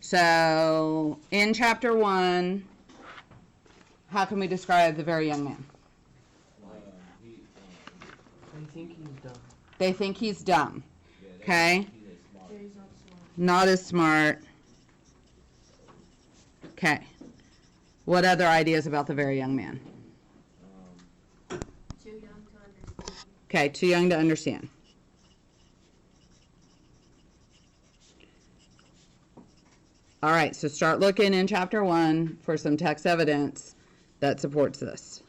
So, in chapter 1, how can we describe the very young man? They think he's dumb. They think he's dumb. Okay? He's not smart. Not as smart. Okay. What other ideas about the very young man? Too young to understand. Okay, too young to understand. All right, so start looking in chapter 1 for some text evidence that supports this.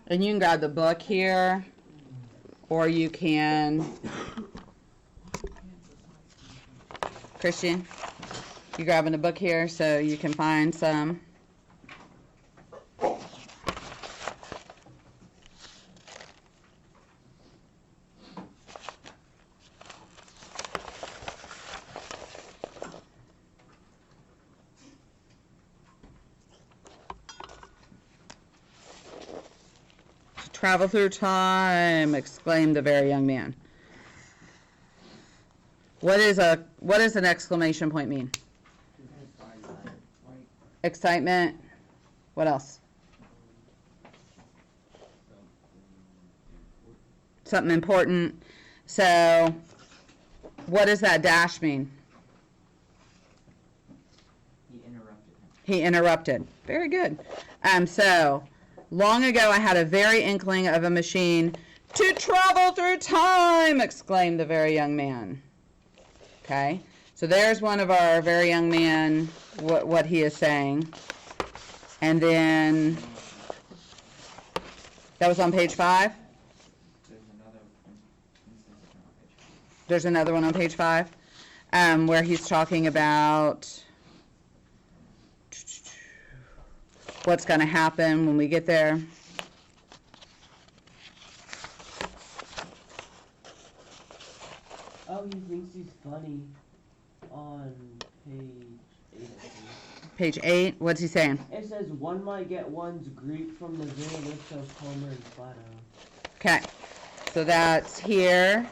And you can grab the book here, or you can, Christian, you grabbing the book here so you can find some. Travel through time, exclaimed the very young man. What does an exclamation point mean? Excitement. What else? Something important. So, what does that dash mean? He interrupted him. He interrupted. Very good. So, long ago I had a very inkling of a machine to travel through time, exclaimed the very young man. Okay, so there's one of our very young man, what he is saying. And then, that was on page 5? There's another one on page 5, where he's talking about what's going to happen when we get there. Oh, he thinks he's funny on page 8, I think. Page 8, what's he saying? It says, one might get one's Greek from the very lips of Homer and Plato. Okay, so that's here.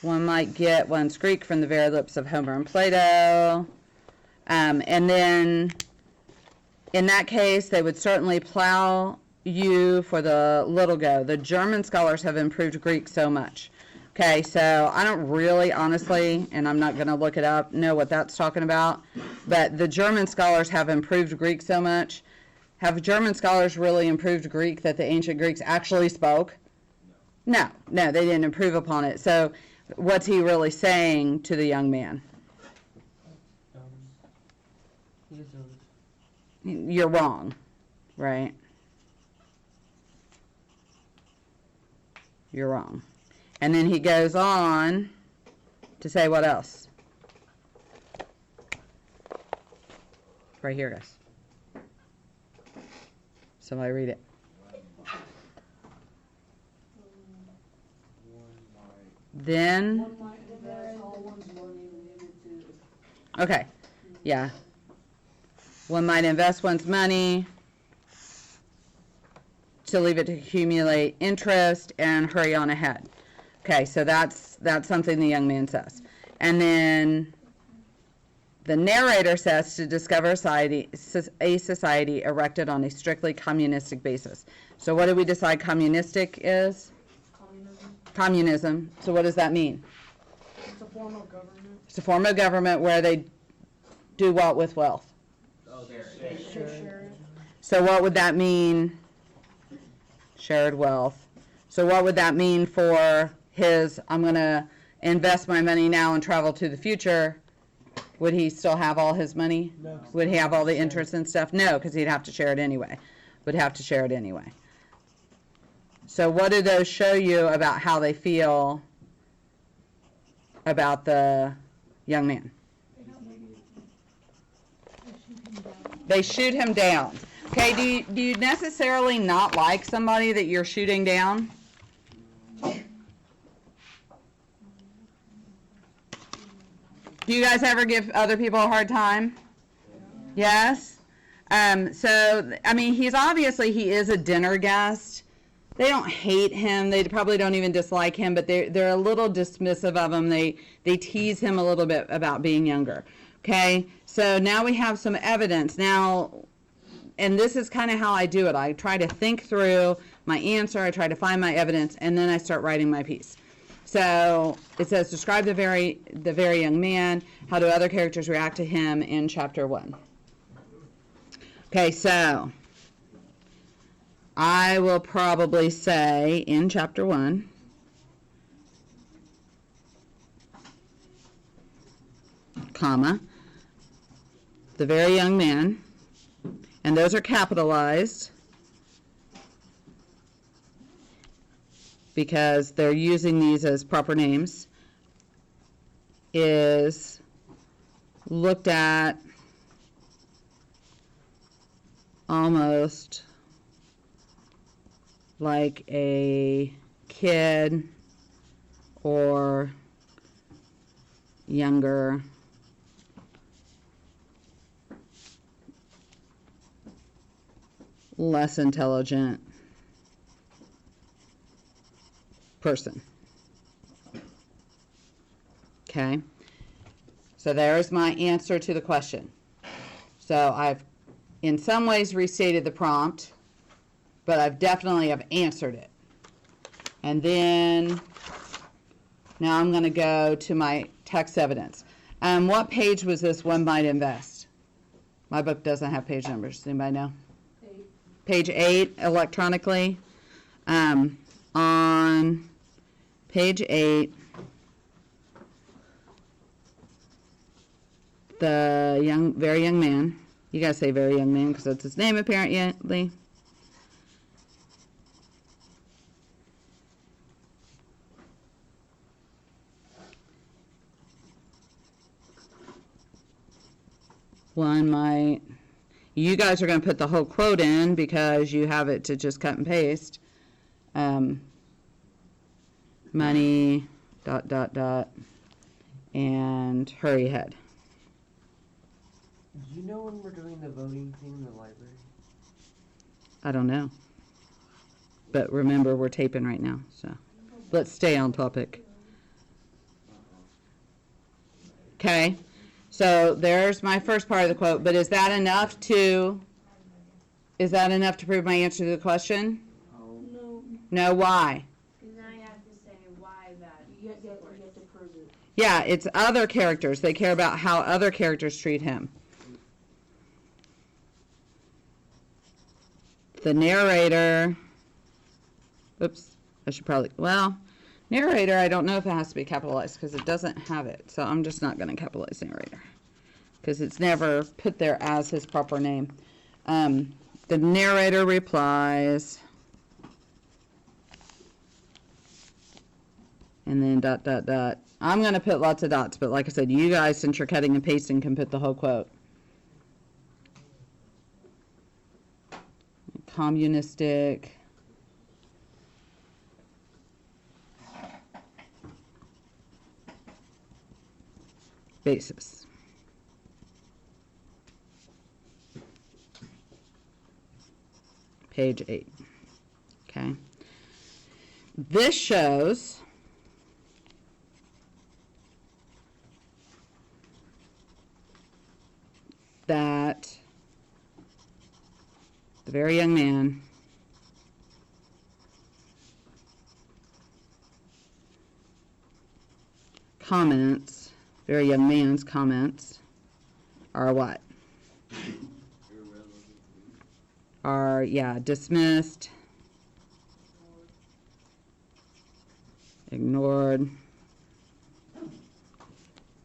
One might get one's Greek from the very lips of Homer and Plato. And then, in that case, they would certainly plow you for the little go. The German scholars have improved Greek so much. Okay, so I don't really, honestly, and I'm not going to look it up, know what that's talking about. But the German scholars have improved Greek so much. Have German scholars really improved Greek that the ancient Greeks actually spoke? No, they didn't improve upon it. So what's he really saying to the young man? He is old. You're wrong, right? You're wrong. And then he goes on to say what else? Right here, guys. Somebody read it. Then, One might invest all one's money and leave it to. okay, yeah. One might invest one's money to leave it to accumulate interest and hurry on ahead. Okay, so that's something the young man says. And then the narrator says to discover a society erected on a strictly communistic basis. So what did we decide communistic is? Communism. Communism. So what does that mean? It's a form of government. It's a form of government where they do what with wealth? Oh, there. They share it. So what would that mean? Shared wealth. So what would that mean for his, I'm going to invest my money now and travel to the future? Would he still have all his money? No. Would he have all the interest and stuff? No, because he'd have to share it anyway. Would have to share it anyway. So what do those show you about how they feel about the young man? They shoot him down. Okay, do you necessarily not like somebody that you're shooting down? Do you guys ever give other people a hard time? Yes? So, I mean, he is a dinner guest, they don't hate him. They probably don't even dislike him, but they're a little dismissive of him. They tease him a little bit about being younger. Okay, so now we have some evidence. Now, and this is kind of how I do it. I try to think through my answer. I try to find my evidence, and then I start writing my piece. So it says, describe the very young man. How do other characters react to him in chapter 1? Okay, so I will probably say in chapter 1, comma, the very young man, and those are capitalized because they're using these as proper names, is looked at almost like a kid or younger less intelligent person. Okay, so there's my answer to the question. So I've in some ways restated the prompt, but I've definitely have answered it. And then now I'm going to go to my text evidence. What page was this One Might Invest? My book doesn't have page numbers. Does anybody know? 8. Page 8 electronically. On page 8, the very young man. You gotta say very young man because that's his name apparently. One might. You guys are going to put the whole quote in because you have it to just cut and paste. Money, ... and hurry ahead. Do you know when we're doing the voting thing in the library? I don't know. But remember, we're taping right now, so let's stay on topic. Okay, so there's my first part of the quote, but is that enough to prove my answer to the question? No, No, why? Because now you have to say why that. you have to prove it. Yeah, it's other characters. They care about how other characters treat him. The narrator, oops, I should probably, narrator, I don't know if it has to be capitalized because it doesn't have it. So I'm just not going to capitalize narrator because it's never put there as his proper name. The narrator replies, and then ... I'm going to put lots of dots, but like I said, you guys, since you're cutting and pasting, can put the whole quote. Communistic basis. Page 8. Okay. This shows that the very young man comments, very young man's comments are what? Are, dismissed, ignored,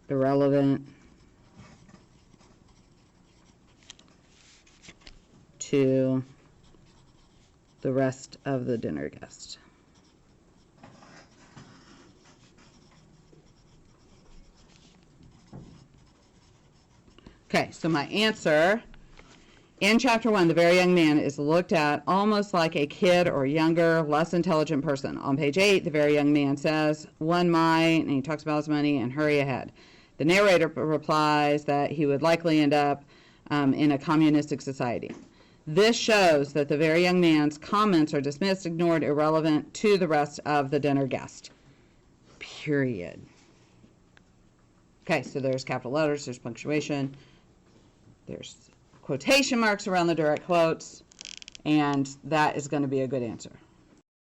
irrelevant to the rest of the dinner guests. Okay, so my answer in chapter 1, the very young man is looked at almost like a kid or younger, less intelligent person. On page 8, the very young man says, one might, and he talks about his money and hurry ahead. The narrator replies that he would likely end up in a communistic society. This shows that the very young man's comments are dismissed, ignored, irrelevant to the rest of the dinner guest. Period. Okay, so there's capital letters, there's punctuation, there's quotation marks around the direct quotes, and that is going to be a good answer.